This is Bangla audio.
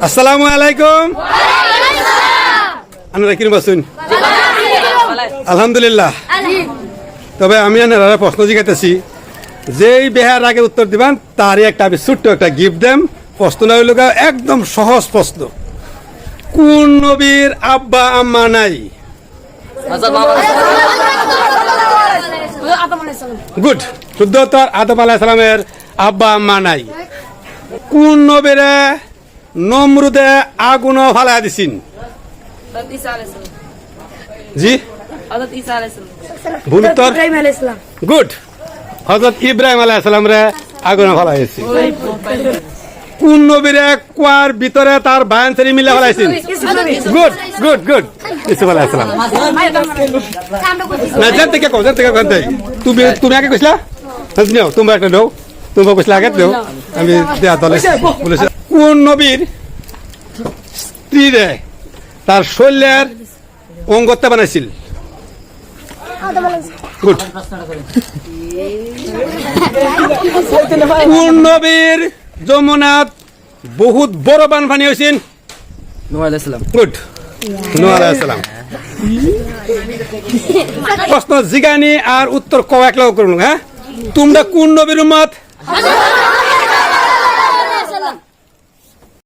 আসসালামু আলাইকুম। আপনারা কিরকম আছেন? আলহামদুলিল্লাহ। তবে আমি আপনারা প্রশ্ন জিজ্ঞাসি, যেই বেহার আগে উত্তর দিবেন তারই একটা আমি ছোট্ট একটা গিফট দেম। প্রশ্নটা হইল একদম সহজ প্রশ্ন। কোন নবীর আব্বা আম্মা নাই? গুড, শুদ্ধ উত্তর আদম আলাইহিস সালামের আব্বা আম্মা নাই। কোন নবীরে নমরুদে আগুন ফালাই দিছিন? জি, ভুল উত্তর। গুড, হযরত ইব্রাহিম আলাইহিস সালাম রে আগুন ফালাই দিছি। কোন নবীরে কুয়ার ভিতরে তার বায়ান সেরি মিলা ফেলাইছেন? গুড গুড গুড, ইসুফ আলাইহিস সালাম। না জানতে কে কও, জানতে কে জানতে। তুমি আগে কইছলা, নাও তোমরা একটা দাও। তোমরা কইছলা আগে দাও, আমি দেয়া দলে বলেছি। কোন নবীর স্ত্রী রে তার শরীরের অঙ্গত্তা বানাইছিল? গুড। কোন নবীর যমুনাত বহুত বড় বানপানি হয়েছেন? নূহ আলাইহিস সালাম। গুড, নূহ আলাইহিস সালাম। প্রশ্ন জিগানি আর উত্তর কও একলা করুন। হ্যাঁ, তোমরা কোন নবীর উম্মত?